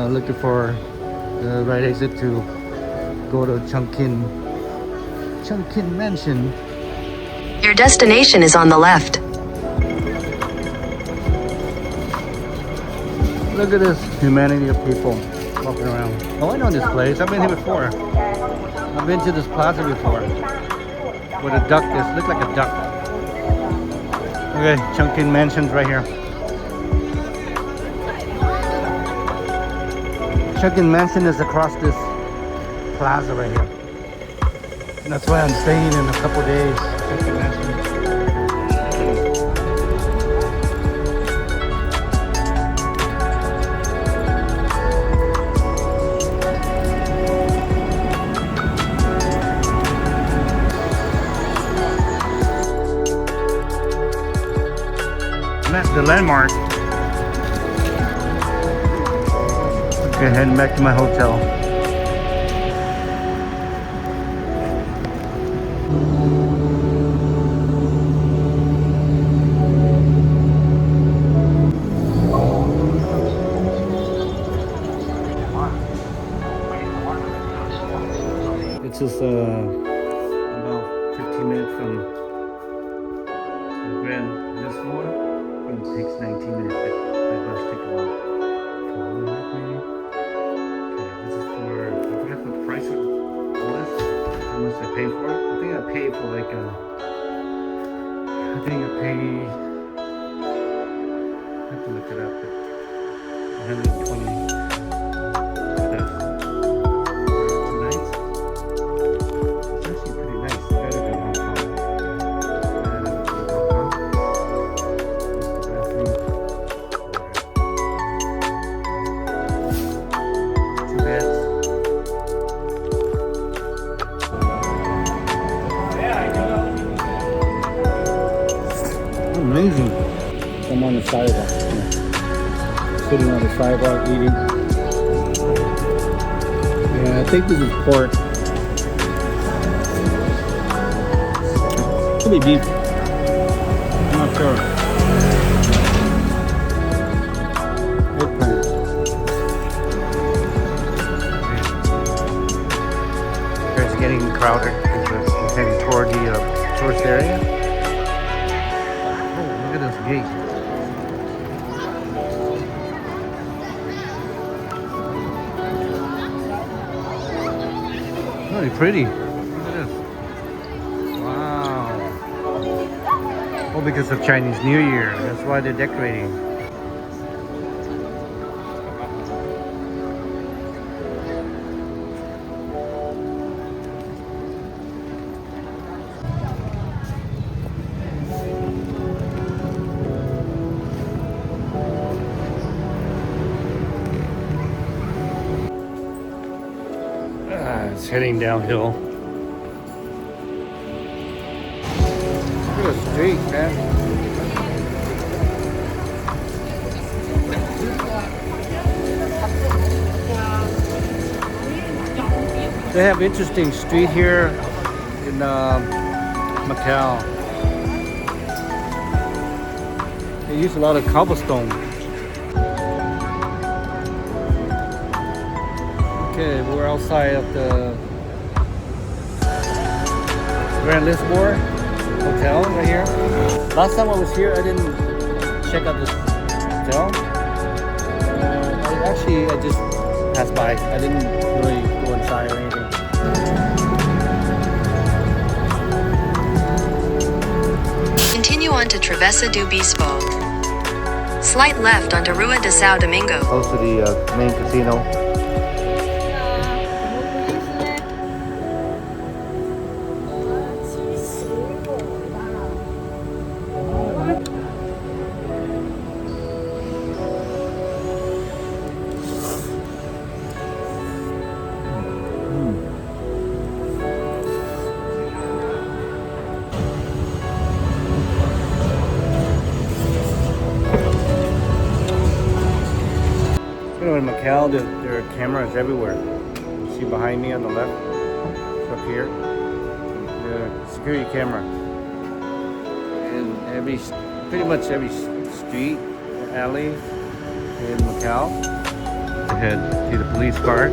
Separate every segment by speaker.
Speaker 1: Looking for the right exit to go to Chungkin Mansion.
Speaker 2: Your destination is on the left.
Speaker 1: Look at this humanity of people walking around. Oh, I know this place. I've been here before. I've been to this plaza before. Where the duck is. Looks like a duck. Okay, Chungkin Mansion's right here. Chungkin Mansion is across this plaza right here. And that's why I'm staying in a couple days. Chungkin Mansion. That's the landmark. Okay, heading back to my hotel. It's just about 15 minutes from the Grand Lisboa. It takes 19 minutes by bus ticket. 4.5 maybe. Okay, this is for, I forgot what the price was. How much I paid for it? I think I paid for like I have to look it up, but 120 for the 2 nights. It's actually pretty nice, better than Hong Kong. Amazing. I'm on the sidewalk. Sitting on the sidewalk eating. Yeah, I think this is pork. Could be beef. I'm not sure. Eggplant. It's getting crowded because we're heading toward the tourist area. Look at this gate. Really pretty. Look at this. Wow. Oh, because of Chinese New Year. That's why they're decorating. It's heading downhill. Look at the street, man. They have interesting street here in Macau. They use a lot of cobblestone. Okay, we're outside of the Grand Lisboa Hotel right here. Last time I was here, I didn't check out this hotel. I just passed by. I didn't really go inside or anything.
Speaker 2: Continue on to Travessa do Bispo. Slight left onto Rua de São Domingo.
Speaker 1: Close to the main casino. In Macau, there are cameras everywhere. You see behind me on the left, up here, the security camera. And pretty much every street or alley in Macau. Head to the police car.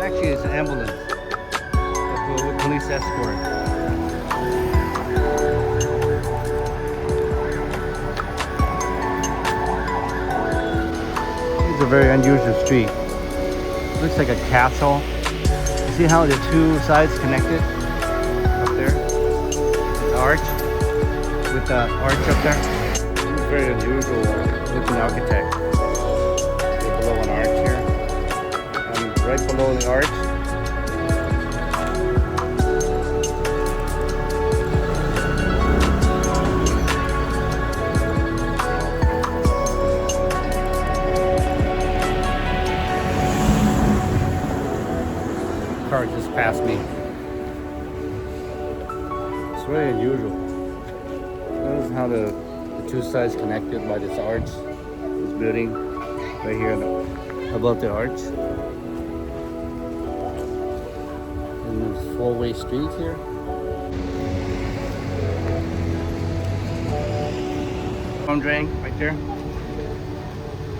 Speaker 1: Actually, it's an ambulance. A police escort. It's a very unusual street. Looks like a castle. You see how the two sides connected up there? The arch, with the arch up there. It's very unusual looking architect. See below an arch here, and right below the arch. Car just passed me. It's really unusual. Notice how the two sides connected by this arch, this building right here above the arch. And there's four-way street here. Palm drain right there.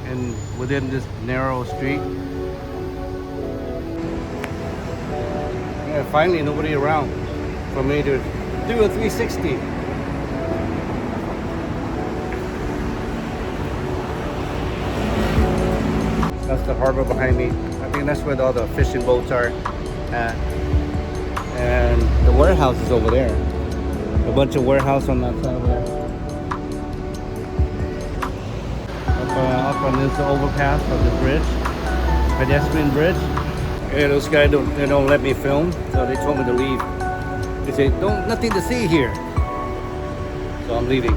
Speaker 1: And within this narrow street. Yeah, finally nobody around for me to do a 360. That's the harbor behind me. I think that's where all the fishing boats are at. And the warehouse is over there. A bunch of warehouse on that side over there. Up on this overpass of the bridge, pedestrian bridge. Yeah, those guys don't let me film, so they told me to leave. They say, nothing to see here. So I'm leaving.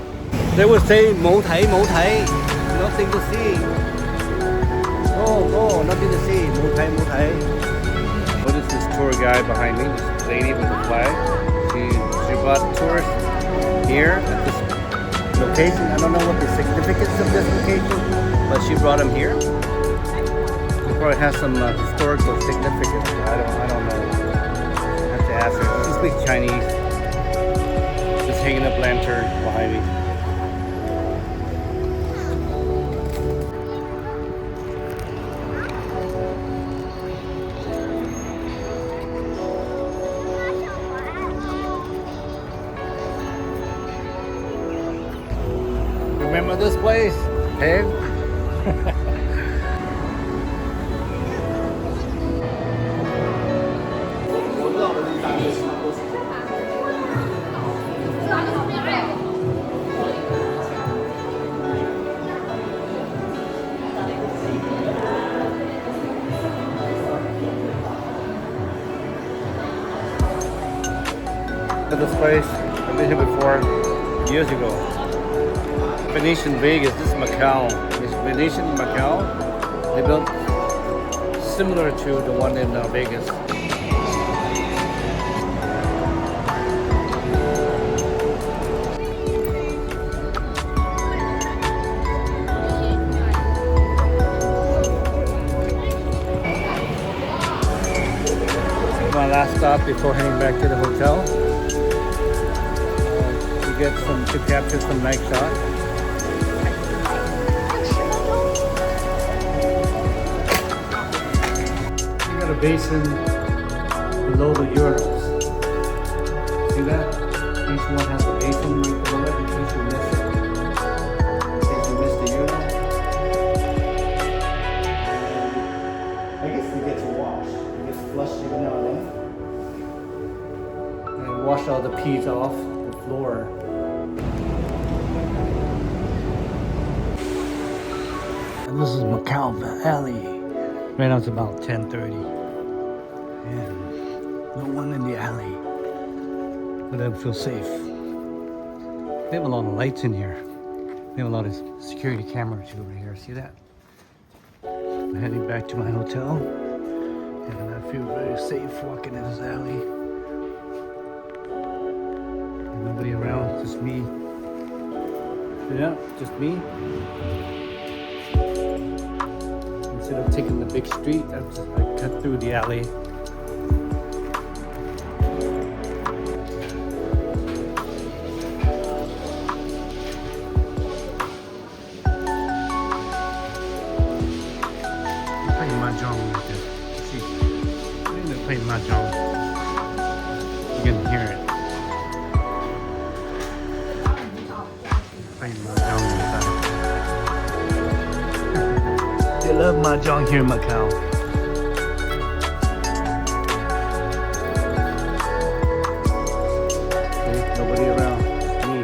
Speaker 1: They would say, "Mo thai, nothing to see." Oh, nothing to see. Mo thai. What is this tour guide behind me? This lady with the flag. She brought tourists here at this location. I don't know what the significance of this location, but she brought them here. Probably has some historical significance. I don't know. I have to ask her. She speaks Chinese. Just hanging up lantern behind me. Remember this place? Hey? This place, I've been here before, years ago. Venetian Vegas, this is Macau. It's Venetian Macau. They built similar to the one in Vegas. My last stop before heading back to the hotel. To capture some night shots. You got a basin below the urinals. See that? Each one has a basin right below it in case you miss it. In case you miss the urinal. I guess they get to wash. They get flushed every now and then. And wash all the peas off the floor. This is Macau Alley. Right now it's about 10:30. And no one in the alley. But I feel safe. They have a lot of lights in here. They have a lot of security cameras over here. See that? I'm heading back to my hotel. And I feel very safe walking in this alley. Nobody around, just me. Yeah, just me. Instead of taking the big street, I cut through the alley. They're playing mahjong right there. See, I think they're playing mahjong. You can hear it. Playing mahjong inside. They love mahjong here in Macau. Okay, nobody around. Me.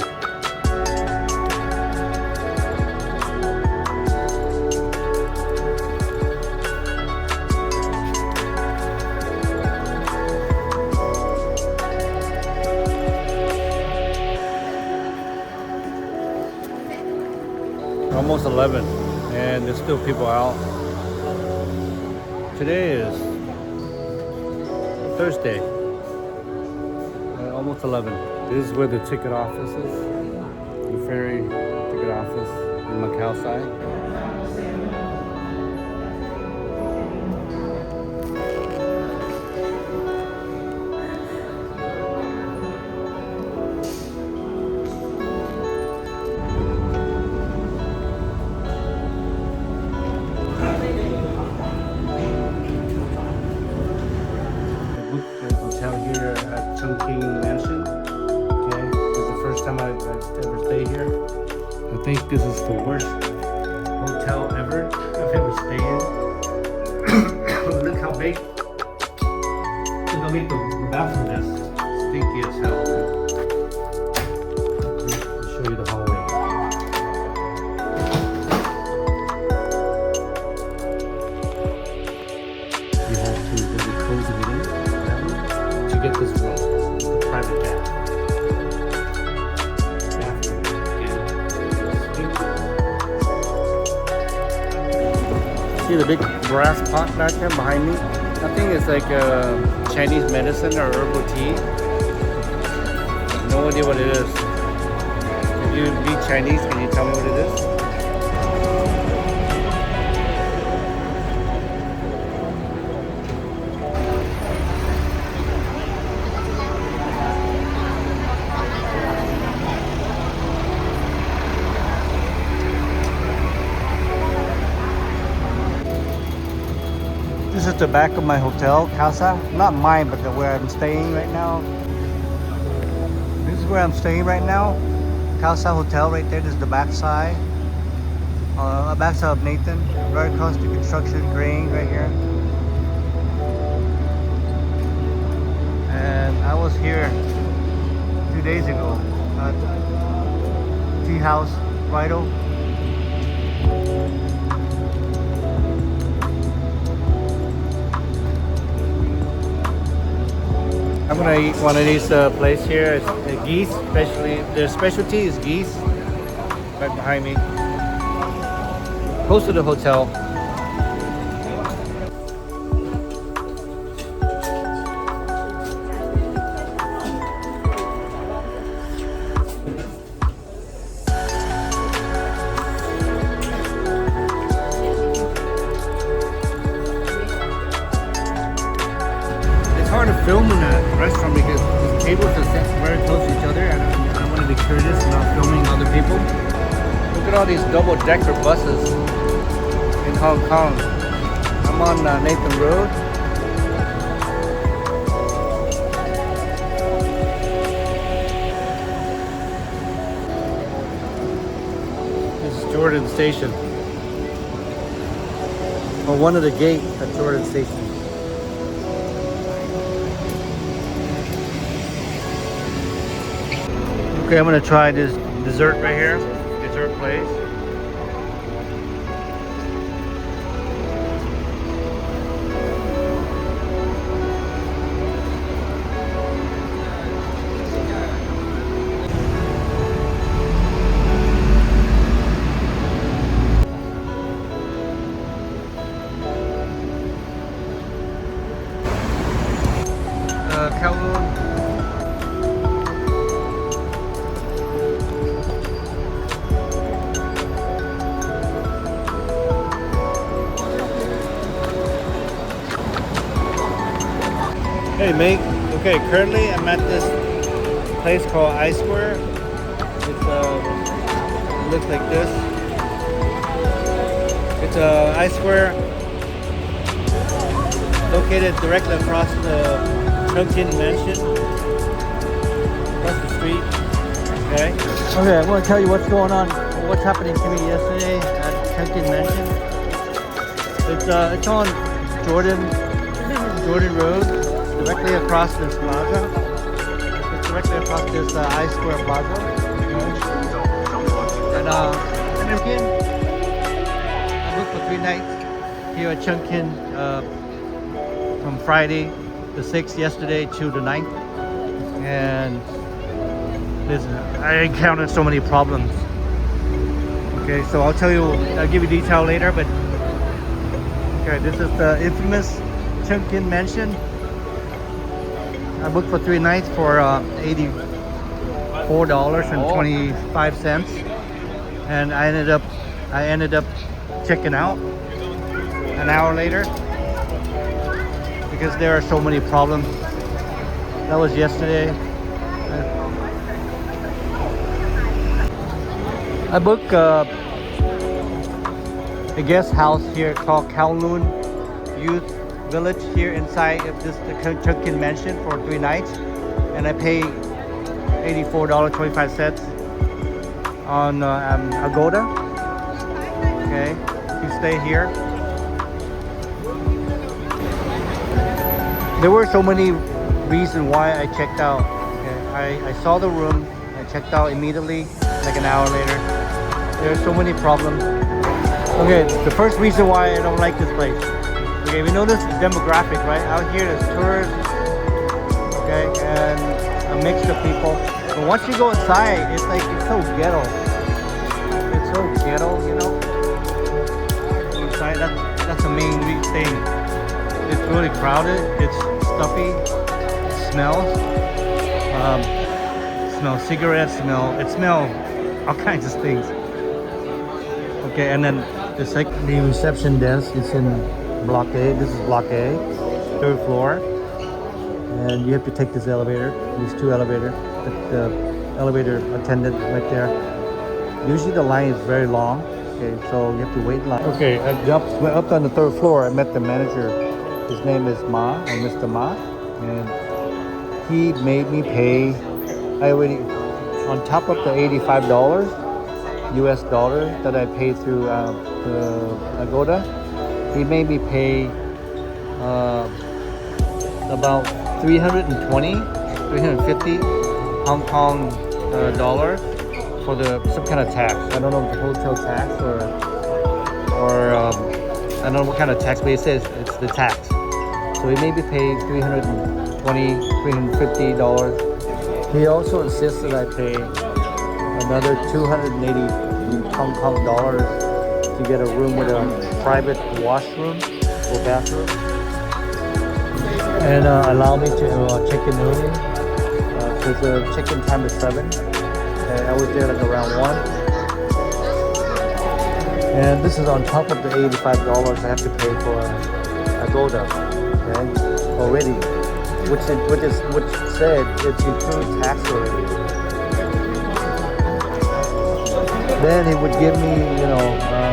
Speaker 1: Almost 11, and there's still people out. Today is Thursday, almost 11. This is where the ticket office is, the ferry ticket office in Macau side. Hotel here at Chungking Mansion. Okay, this is the first time I've ever stayed here. I think this is the worst hotel ever I've ever stayed in. Look how big. Look how big the bathroom is. Stinky as hell. I'll show you the hallway. You have to really close it in. Get this room, the private bath. See the big brass pot back there behind me? I think it's like Chinese medicine or herbal tea. No idea what it is. If you read Chinese, can you tell me what it is? This is the back of my hotel, casa. Not mine, but where I'm staying right now. This is where I'm staying right now. Casa Hotel right there. This is the back side. Back side of Nathan. Right across the construction grain right here. And I was here 2 days ago. Tea House, Rido. I'm gonna eat one of these place here. It's geese, especially their specialty is geese. Right behind me, close to the hotel. It's hard to film in a restaurant because the tables are set very close to each other, and I want to be courteous and not filming other people. Look at all these double-decker buses in Hong Kong. I'm on Nathan Road. This is Jordan Station. Or one of the gates at Jordan Station. Okay, I'm gonna try this dessert right here. Dessert place. Kowloon. Hey mate, okay, currently I'm at this place called I Square. It looks like this. It's I Square located directly across the Chungkin Mansion, across the street. Okay. Okay, I'm going to tell you what's going on, what's happening to me yesterday at Chungkin Mansion. It's on Jordan Road, directly across this plaza. It's directly across this I Square Plaza. And again, I booked for 3 nights here at Chungkin from Friday the 6th yesterday to the 9th. And I encountered so many problems. Okay, so I'll give you detail later, but okay, this is the infamous Chungkin Mansion. I booked for 3 nights for $84.25, and I ended up checking out an hour later because there are so many problems. That was yesterday. I booked a guest house here called Kowloon Youth Village here inside of the Chungkin Mansion for 3 nights, and I paid $84.25 on Agoda. Okay, if you stay here. There were so many reasons why I checked out. Okay, I saw the room, I checked out immediately, like an hour later. There are so many problems. Okay, the first reason why I don't like this place. Okay, we know this is demographic, right? Out here there's tourists, okay, and a mix of people. But once you go inside, it's like, it's so ghetto. It's so ghetto, you know? Inside, that's the main thing. It's really crowded, it's stuffy, it smells. Smells cigarettes, it smells all kinds of things. Okay, and then the reception desk is in Block A. This is Block A, 3rd floor, and you have to take this elevator. These 2 elevators. The elevator attendant right there. Usually the line is very long. Okay, so you have to wait in line. Okay, I went up on the 3rd floor. I met the manager. His name is Ma, or Mr. Ma, and he made me pay. I already, on top of the $85 US dollars that I paid through the Agoda. He made me pay about 350 Hong Kong dollars for some kind of tax. I don't know if the hotel tax or I don't know what kind of tax, but he says it's the tax. So he made me pay $350. He also insists that I pay another 280 Hong Kong dollars to get a room with a private washroom or bathroom, and allow me to check in early. So the check-in time is 7, and I was there like around 1. And this is on top of the $85 I have to pay for Agoda, okay, already, which said it's included tax already. Then he would give me,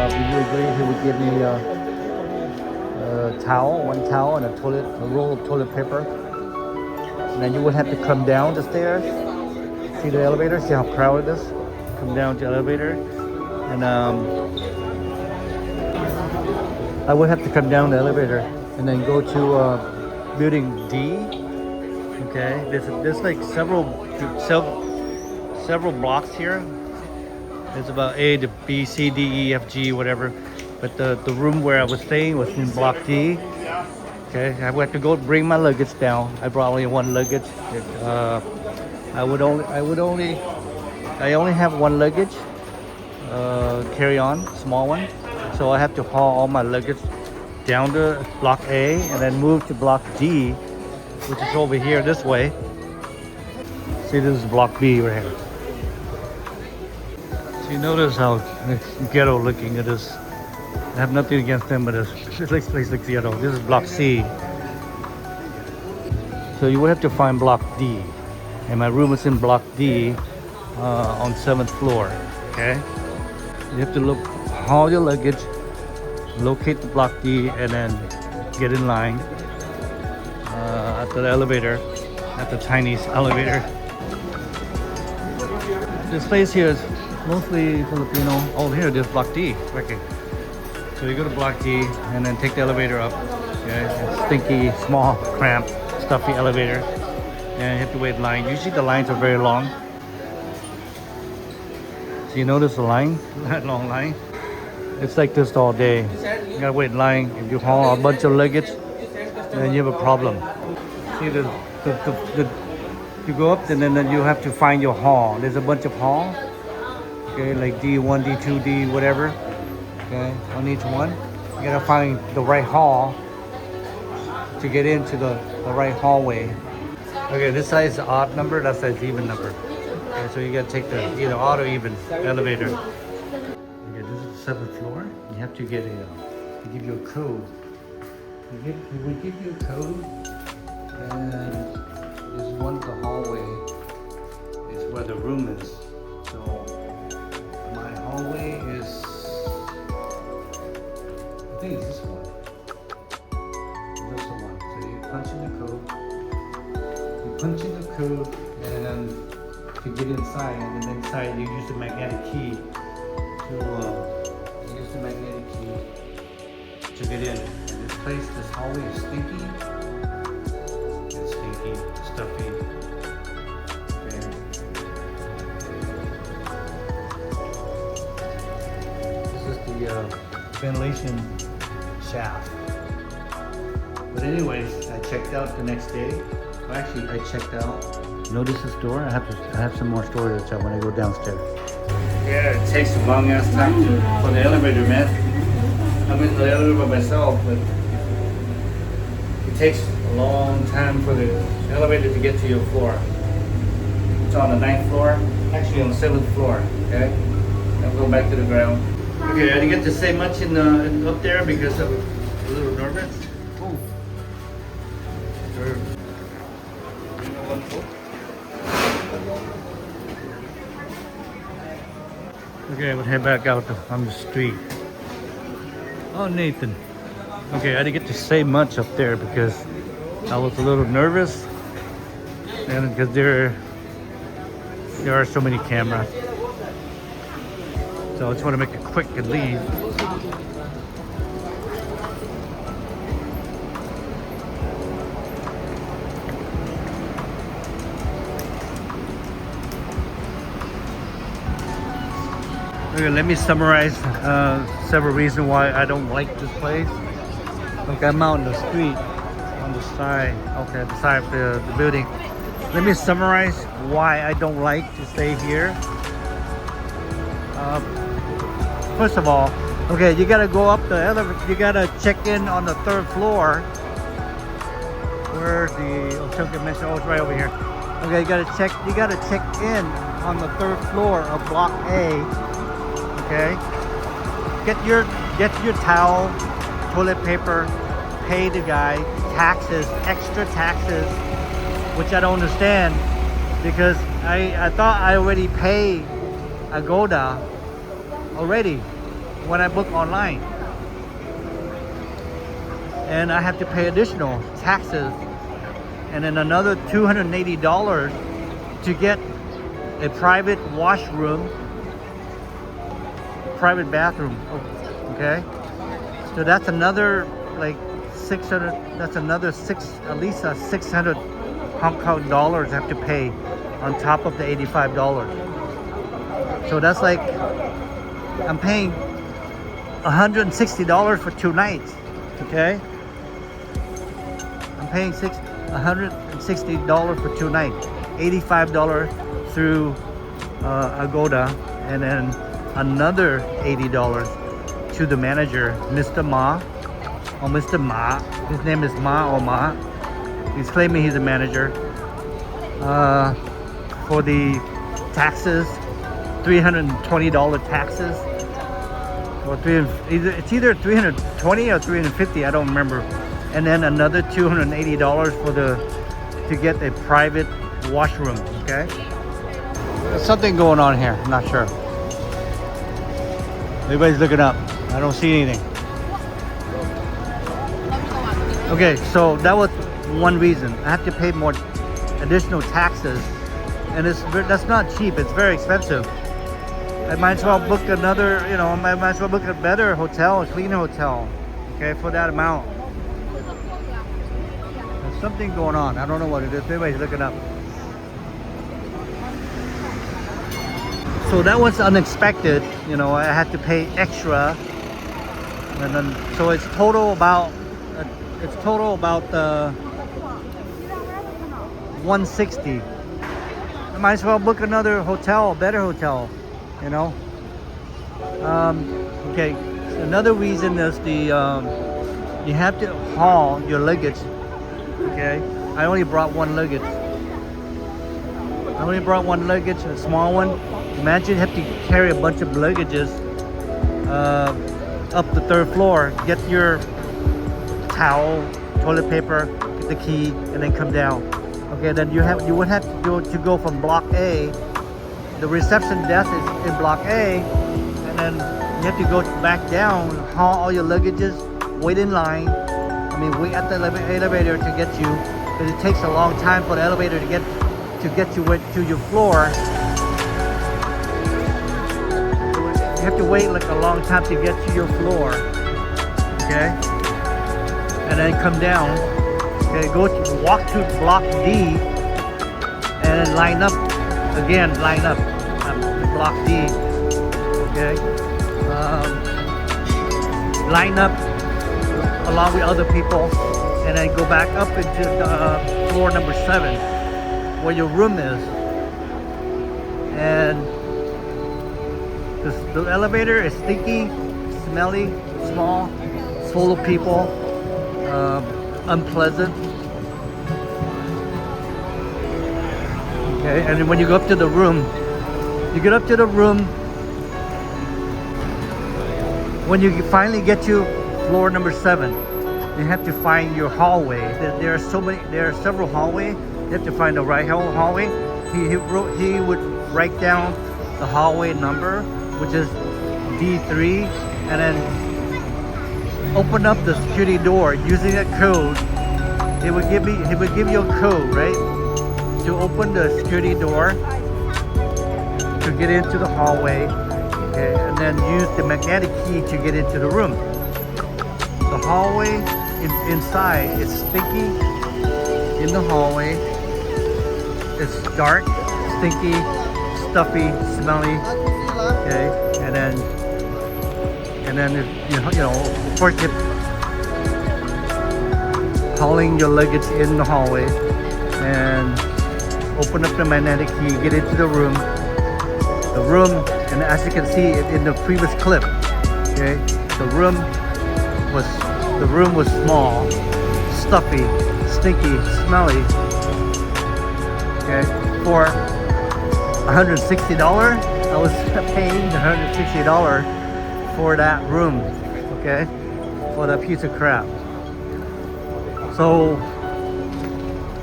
Speaker 1: if you agree, he would give me a towel, 1 towel, and a roll of toilet paper. And then you would have to come down the stairs. See the elevator? See how crowded it is? Come down to the elevator. And I would have to come down the elevator and then go to building D. Okay, there's like several blocks here. It's about A to B, C, D, E, F, G, whatever. But the room where I was staying was in Block D. Okay, I would have to go bring my luggage down. I brought only 1 luggage. I only have 1 luggage, carry on, small one. So I have to haul all my luggage down to Block A and then move to Block D, which is over here this way. See, this is Block B right here. So you notice how ghetto looking it is. I have nothing against them, but this place looks ghetto. This is Block C. So you would have to find block D, and my room is in block D on 7th floor. Okay, you have to look haul your luggage, locate the block D, and then get in line at the elevator, at the Chinese elevator. This place here is mostly Filipino. Oh, here, there's block D. Okay. So you go to block D and then take the elevator up. Okay, it's stinky, small, cramped, stuffy elevator, and you have to wait in line. Usually the lines are very long. So you notice the line, that long line. It's like this all day. You gotta wait in line. If you haul a bunch of luggage, then you have a problem. See you go up and then you have to find your hall. There's a bunch of hall. Okay, like D1, D2, D, whatever. Okay, on each one. You gotta find the right hall to get into the right hallway. Okay, this side is the odd number, that side is even number. Okay, so you gotta take the either odd or even elevator. Okay, this is the 7th floor. You have to get a, they give you a code. They will give you a code, and this is one of the hallway. It's where the room is. So my hallway is, I think it's this one. This is the one. So you punch in the code. You punch in the code, and to get inside, and then inside you use the magnetic key to get in. And this place, this hallway is stinky. It's stinky, stuffy. Okay. This is the ventilation shaft. But anyways, I checked out the next day. Well, actually, I checked out. Notice this door? I have some more storage when I go downstairs. Yeah, it takes a long ass time for the elevator, man. I'm in the elevator by myself, but it takes a long time for the elevator to get to your floor. It's on the 9th floor, actually on the 7th floor. Okay, I'll go back to the ground. Okay, I didn't get to say much up there because I was a little nervous. Oh. Okay, we'll head back out on the street. Oh, Nathan. Okay, I didn't get to say much up there because I was a little nervous, and because there are so many cameras. So I just want to make it quick and leave. Okay, let me summarize several reasons why I don't like this place. Okay, I'm out on the street, on the side. Okay, the side of the building. Let me summarize why I don't like to stay here. First of all, okay, you gotta go up the elevator. You gotta check in on the 3rd floor. Where's the Compilation? Oh, it's right over here. Okay, you gotta check in on the 3rd floor of Block A. Okay, get your towel, toilet paper, pay the guy, taxes, extra taxes, which I don't understand because I thought I already paid Agoda already when I book online, and I have to pay additional taxes and then another $280 to get a private washroom, private bathroom. Okay, so that's another like 600. That's another at least 600 Hong Kong dollars I have to pay on top of the $85. So that's like I'm paying $160 for 2 nights. Okay, I'm paying $160 for 2 nights, $85 through Agoda, and then another $80 to the manager, Mr. Ma, or Mr. Ma. His name is Ma or Ma. He's claiming he's a manager. For the taxes, $320 taxes, or it's either 320 or 350. I don't remember. And then another $280 for the to get a private washroom. Okay, there's something going on here. I'm not sure. Everybody's looking up. I don't see anything. Okay, so that was one reason. I have to pay more additional taxes, and that's not cheap. It's very expensive. I might as well book another, you know, I might as well book a better hotel, a cleaner hotel, okay, for that amount. There's something going on. I don't know what it is. Everybody's looking up. So that was unexpected. You know, I had to pay extra, and then so it's total about 160. I might as well book another hotel, a better hotel, you know. Okay, another reason is the you have to haul your luggage. Okay, I only brought one luggage. A small one. Imagine you have to carry a bunch of luggages up the 3rd floor, get your towel, toilet paper, get the key, and then come down. Okay, then you would have to go from block A. The reception desk is in block A, and then you have to go back down, haul all your luggages, wait in line. I mean, wait at the elevator to get you, because it takes a long time for the elevator to get you to your floor. You have to wait like a long time to get to your floor. Okay, and then come down. Okay, walk to block D and then line up again. Line up to block D. Okay, line up along with other people, and then go back up into floor number 7, where your room is. And the elevator is stinky, smelly, small, full of people. Unpleasant. Okay, and then when you go up to the room, when you finally get to floor number 7, you have to find your hallway. There are several hallways. You have to find the right hallway. He would write down the hallway number, which is D3, and then open up the security door using a code. He would give you a code, right, to open the security door to get into the hallway. Okay, and then use the magnetic key to get into the room. The hallway inside is stinky. In the hallway, it's dark, stinky, stuffy, smelly. Okay, and then if, you know, of course, you're hauling your luggage in the hallway, and open up the magnetic key, get into the room. The room, and as you can see in the previous clip, okay, the room was small, stuffy, stinky, smelly. Okay, for $160, I was paying $160 for that room, okay, for that piece of crap. So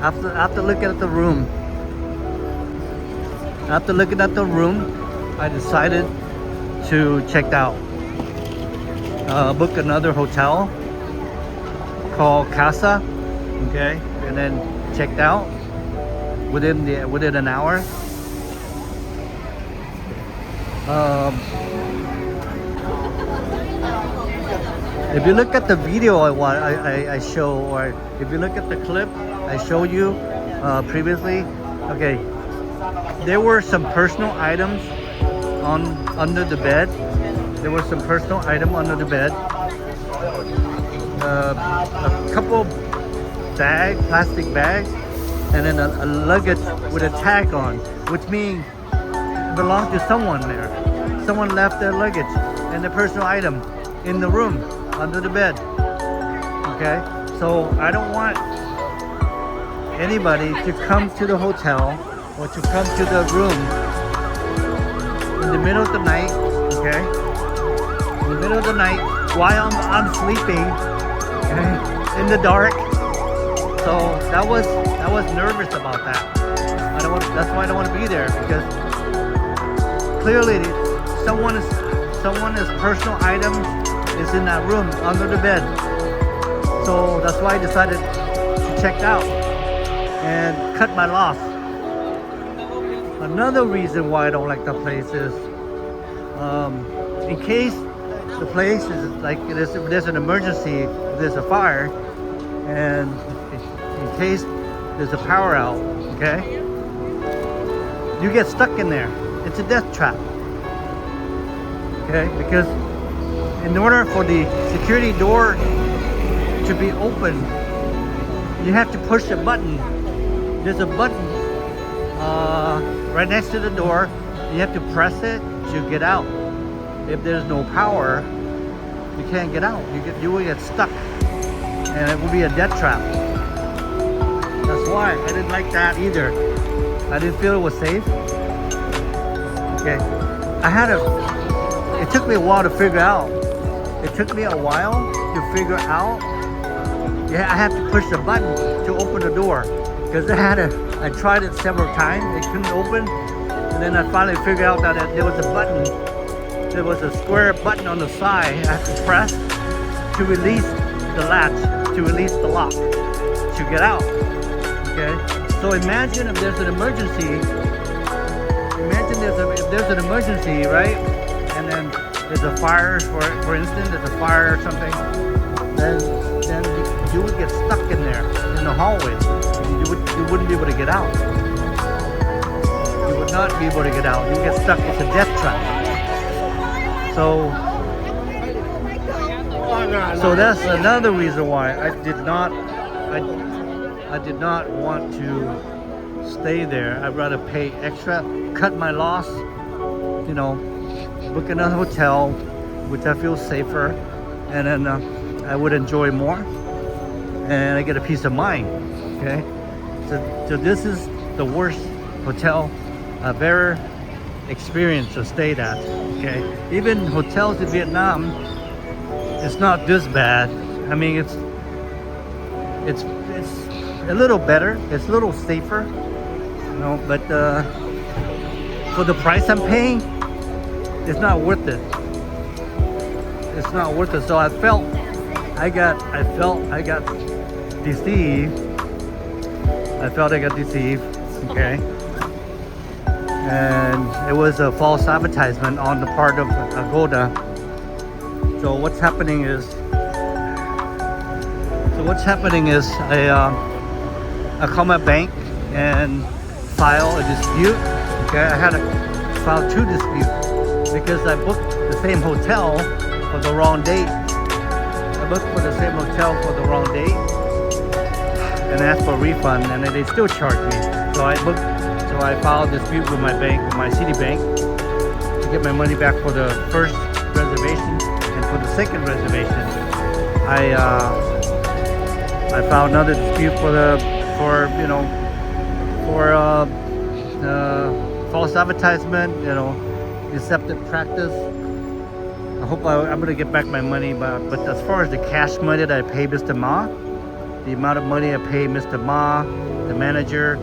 Speaker 1: after looking at the room, I decided to check out, book another hotel called Casa, okay, and then checked out within an hour. If you look at the video I show, or if you look at the clip I showed you previously, okay, there were some personal items under the bed. There were some personal item under the bed. A couple plastic bags, and then a luggage with a tag on, which means it belonged to someone there. Someone left their luggage and their personal item in the room under the bed. Okay, so I don't want anybody to come to the hotel or to come to the room in the middle of the night, okay, in the middle of the night while I'm sleeping, okay, in the dark. So that was nervous about that. That's why I don't want to be there, because clearly someone's personal item is in that room under the bed. So that's why I decided to check out and cut my loss. Another reason why I don't like the place is in case the place is like if there's an emergency, if there's a fire, and in case there's a power out, okay, you get stuck in there. It's a death trap, okay, because in order for the security door to be open, you have to push a button. There's a button right next to the door. You have to press it to get out. If there's no power, you can't get out. You will get stuck, and it will be a death trap. That's why I didn't like that either. I didn't feel it was safe. Okay, it took me a while to figure out. It took me a while to figure out. Yeah, I had to push the button to open the door, because I tried it several times. It couldn't open, and then I finally figured out that there was a button. There was a square button on the side I had to press to release the latch, to release the lock, to get out. Okay, so imagine if there's an emergency. Imagine if there's an emergency, right? And then there's a fire, for instance, there's a fire or something. Then you would get stuck in there in the hallway. You wouldn't be able to get out. You would not be able to get out. You would get stuck. It's a death trap. So that's another reason why I did not want to stay there. I'd rather pay extra, cut my loss, you know, book another hotel, which I feel safer, and then I would enjoy more, and I get a peace of mind. Okay, so this is the worst hotel I've ever experienced or stayed at. Okay, even hotels in Vietnam, it's not this bad. I mean, it's a little better. It's a little safer, you know. But for the price I'm paying, it's not worth it. It's not worth it. So I felt I got deceived. I felt I got deceived. Okay. And it was a false advertisement on the part of Agoda. So what's happening is I call my bank and file a dispute. Okay, I had to file 2 disputes because I booked the same hotel for the wrong date. I booked for the same hotel for the wrong date and asked for a refund, and then they still charged me. So I filed a dispute with my bank, with my Citibank, to get my money back for the first reservation, and for the second reservation, I filed another dispute for false advertisement, you know, deceptive practice. I hope I'm gonna get back my money, but as far as the cash money that I pay Mr. Ma, the amount of money I pay Mr. Ma, the manager,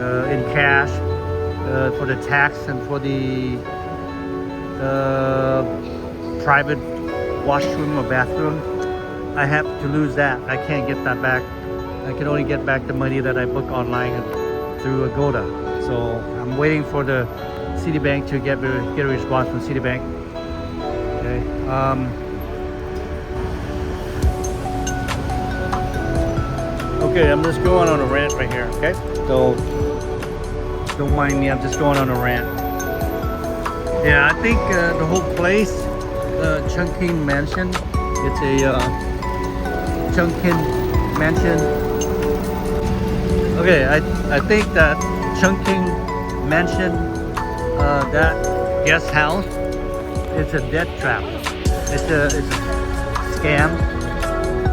Speaker 1: in cash, for the tax and for the private washroom or bathroom, I have to lose that. I can't get that back. I can only get back the money that I book online through Agoda. So I'm waiting for the Citibank to get a response from Citibank. Okay. Okay, I'm just going on a rant right here. Okay, so don't mind me. I'm just going on a rant. Yeah, I think the whole place, Chungking Mansion. It's a Chungking Mansion. Okay, I think that Chungking Mansion, that guest house, it's a death trap. It's a scam.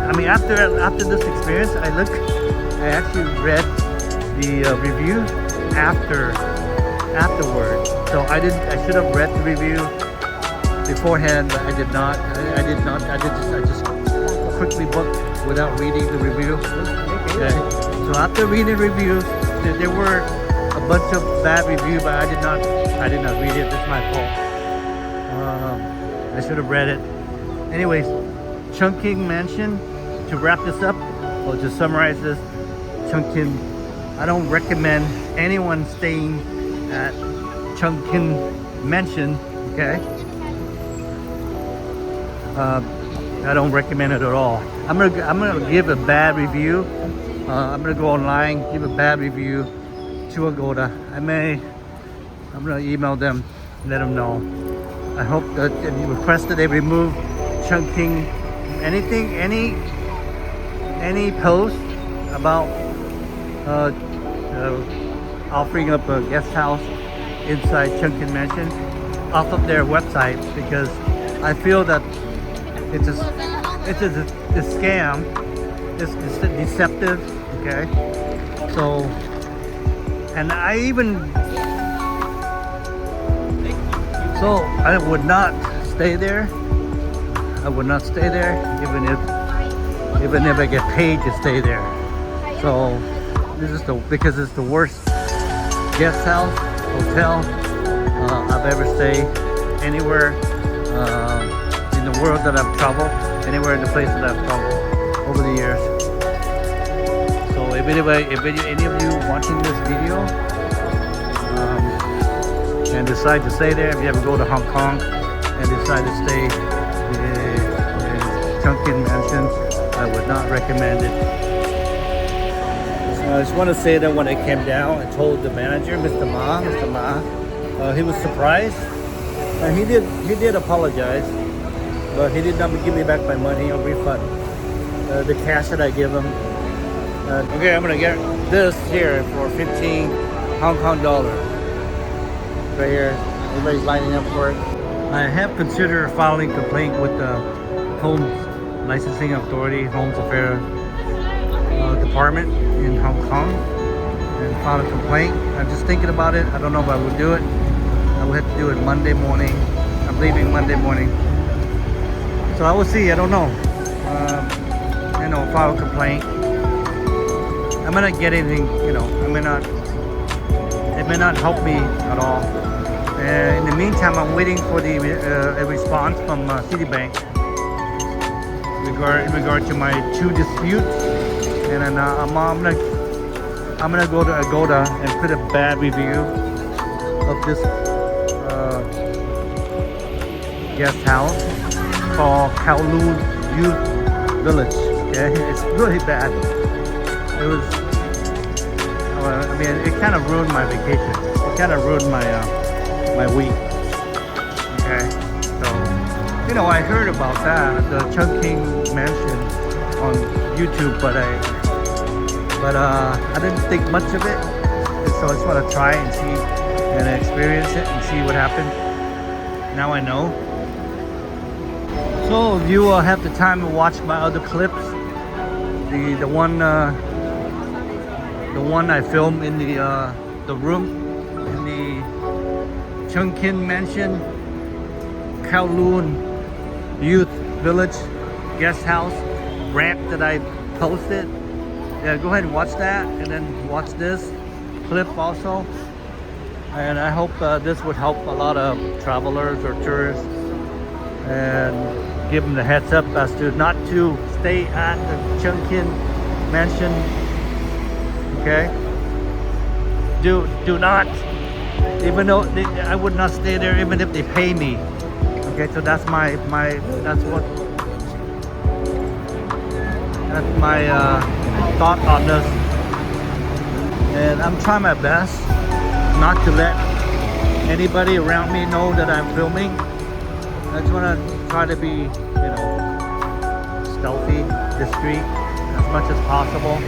Speaker 1: I mean, after this experience, I actually read the reviews afterward. So I should have read the review beforehand, but I did not. I just quickly booked without reading the review. Okay. So after reading reviews, there were a bunch of bad reviews, but I did not read it. It's my fault. I should have read it. Anyways, Chungking Mansion. To wrap this up, or to summarize this, Chungking, I don't recommend anyone staying at Chungking Mansion. Okay. I don't recommend it at all. I'm gonna give a bad review. I'm gonna go online, give a bad review to Agoda. I'm gonna email them, let them know. I hope that you request that they remove Chungking, any post about offering up a guest house inside Chungking Mansion off of their website, because I feel that it's a scam. It's deceptive. Okay, so, and I would not stay there. I would not stay there, even if I get paid to stay there. So this is because it's the worst guest house, hotel I've ever stayed anywhere in the world that I've traveled, anywhere in the place that I've traveled over the years. So if any of you watching this video and decide to stay there, if you ever go to Hong Kong and decide to stay in Chungking Mansion, I would not recommend it. I just want to say that when I came down, I told the manager, Mr. Ma, he was surprised. He did apologize, but he did not give me back my money or refund the cash that I give him. Okay, I'm gonna get this here for 15 Hong Kong dollars. Right here, everybody's lining up for it. I have considered filing complaint with the Homes Licensing Authority, Homes Affairs Department in Hong Kong, and file a complaint. I'm just thinking about it. I don't know if I would do it. I would have to do it Monday morning. I'm leaving Monday morning, so I will see. I don't know. File a complaint. I may not get anything. It may not help me at all. In the meantime, I'm waiting for a response from Citibank in regard to my 2 disputes. And then I'm gonna go to Agoda and put a bad review of this guest house called Kowloon Youth Village. Okay, it's really bad. It was. It kind of ruined my vacation. It kind of ruined my week. Okay, so I heard about that, the Chungking Mansion on YouTube, but I didn't think much of it. So I just want to try and see and experience it and see what happened. Now I know. So if you have the time to watch my other clips, the one I filmed in the room in the Chungking Mansion Kowloon Youth Village guest house rant that I posted. Yeah, go ahead and watch that, and then watch this clip also. And I hope this would help a lot of travelers or tourists, and give them the heads up as to not to stay at the Chungking Mansion. Okay, do not, even though I would not stay there even if they pay me. Okay, so that's my thought on this, and I'm trying my best not to let anybody around me know that I'm filming. I just want to try to be, stealthy, discreet as much as possible.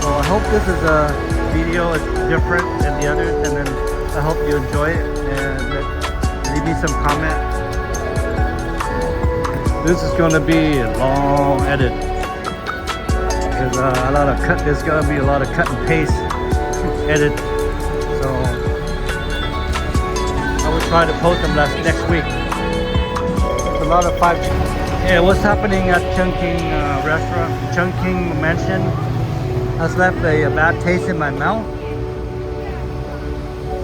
Speaker 1: So I hope this is a video is different than the others, and then I hope you enjoy it, and leave me some comment. This is going to be a long edit. There's There's going to be a lot of cut and paste edit. So I will try to post them next week. It's a lot of 5G. Yeah, what's happening at Chungking restaurant, Chungking Mansion has left a bad taste in my mouth.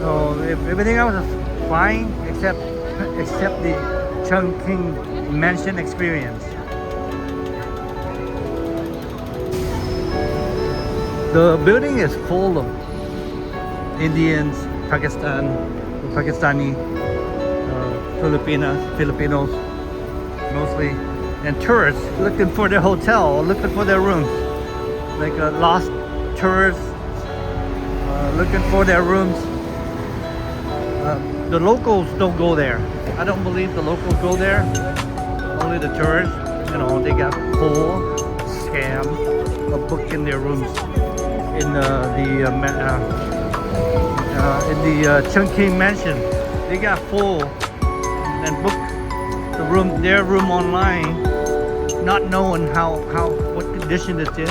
Speaker 1: So everything else is fine except the Chungking Mansion experience. The building is full of Indians, Pakistani, Filipinos mostly, and tourists looking for their hotel or looking for their rooms, like lost tourists looking for their rooms. The locals don't go there. I don't believe the locals go there. Only the tourists. You know, they got full scam of booking their rooms in the Chungking Mansion. They got full and booked their room online, not knowing what condition it's in,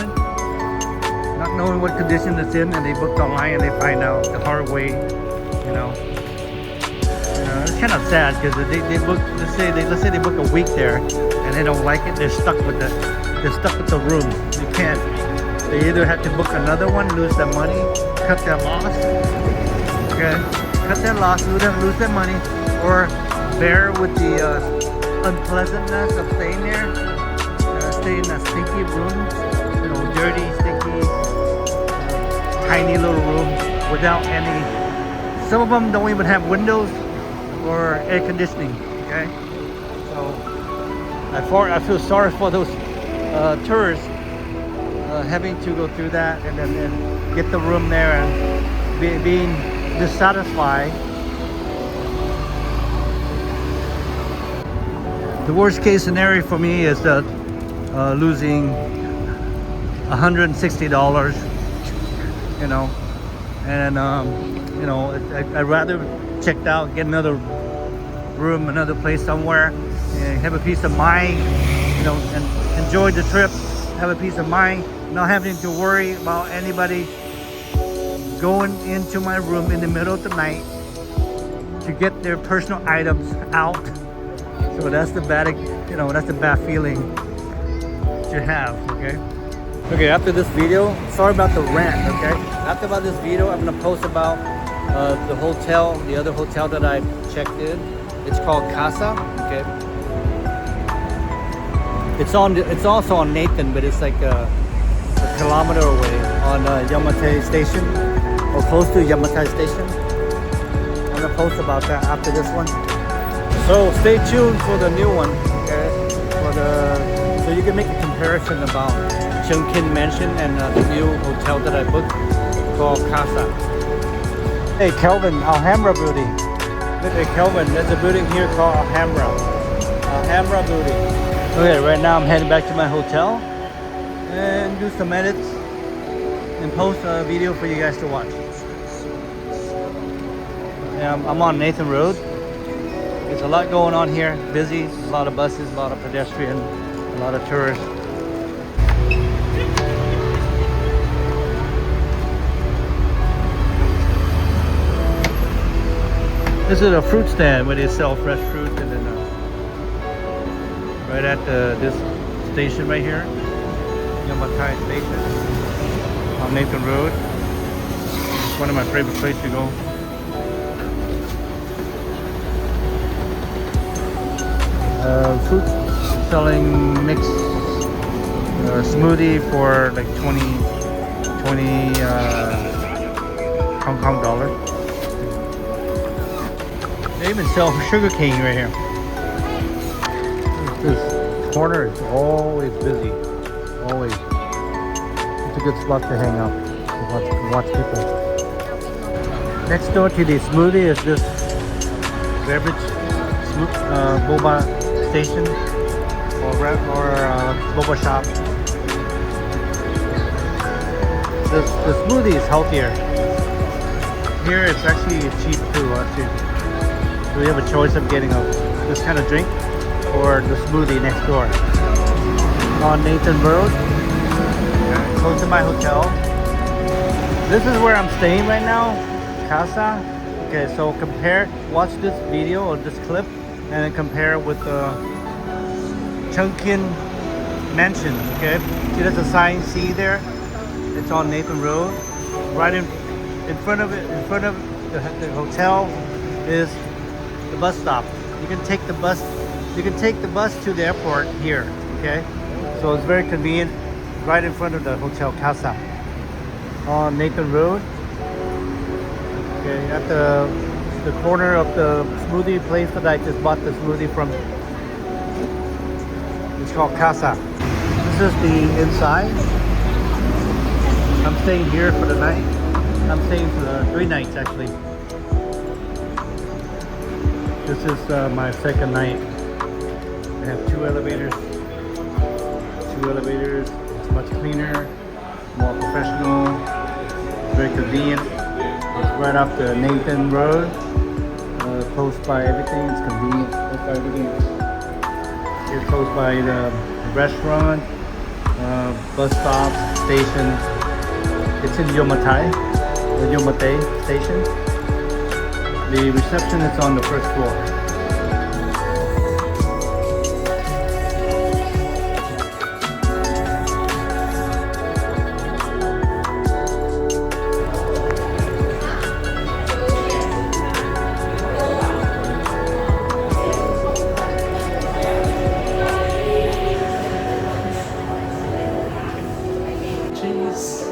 Speaker 1: and they booked online and they find out the hard way. You know, it's kind of sad because they book. Let's say they book a week there and they don't like it. They're stuck with the room. You can't. They either have to book another one, lose their money, cut their loss. Okay, cut their loss, lose their money, or bear with the unpleasantness of staying there. Stay in a stinky room, you know, dirty, stinky, tiny little room without any. Some of them don't even have windows or air conditioning. Okay, so I feel sorry for those tourists having to go through that and then get the room there and being dissatisfied. The worst case scenario for me is that losing $160, you know, and you know, I'd rather check out, get another room, another place somewhere, and have a peace of mind, you know, and enjoy the trip, have a peace of mind, not having to worry about anybody going into my room in the middle of the night to get their personal items out. So that's the bad, you know, that's the bad feeling to have. Okay, after this video, sorry about the rant. Okay, after about this video, I'm gonna post about the hotel, the other hotel that I checked in. It's called Casa. Okay, it's also on Nathan, but it's like a kilometer away on Yamate Station, or close to Yamate Station. I'm gonna post about that after this one. So stay tuned for the new one, okay? So you can make a comparison about Chungking Mansion and the new hotel that I booked called Casa. Hey Kelvin, Alhambra building. Hey Kelvin, there's a building here called Alhambra building. Okay, right now I'm heading back to my hotel and do some edits and post a video for you guys to watch. Yeah, I'm on Nathan Road. There's a lot going on here, busy, a lot of buses, a lot of pedestrians, a lot of tourists. This is a fruit stand where they sell fresh fruit, and then right at this station right here, Yamatai Station on Nathan Road. It's one of my favorite places to go. Fruit selling mixed smoothie for like 20 Hong Kong dollar. They even sell sugar cane right here. This corner is always busy, always. It's a good spot to hang out, to watch people. Next door to the smoothie is this beverage boba station or boba shop. The smoothie is healthier. Here it's actually cheap too. So you have a choice of getting this kind of drink or the smoothie next door. On Nathan Road, close to my hotel. This is where I'm staying right now, Casa. Okay, so watch this video or this clip and then compare with Chunkin Mansion. Okay, see there's a sign C there. It's on Nathan Road. Right in front of it, in front of the hotel is the bus stop. You can take the bus. You can take the bus to the airport here. Okay, so it's very convenient. Right in front of the Hotel Casa on Nathan Road. Okay, at the corner of the smoothie place that I just bought the smoothie from. It's called Casa. This is the inside. I'm staying here for the night. I'm staying for 3 nights actually. This is my second night. I have 2 elevators. 2 elevators. It's much cleaner, more professional. It's very convenient. It's right off the Nathan Road. Close by everything. It's convenient. Close by everything. It's close by the restaurant, bus stop, station. It's in Yomate station. The reception is on the first floor.
Speaker 3: Cheese.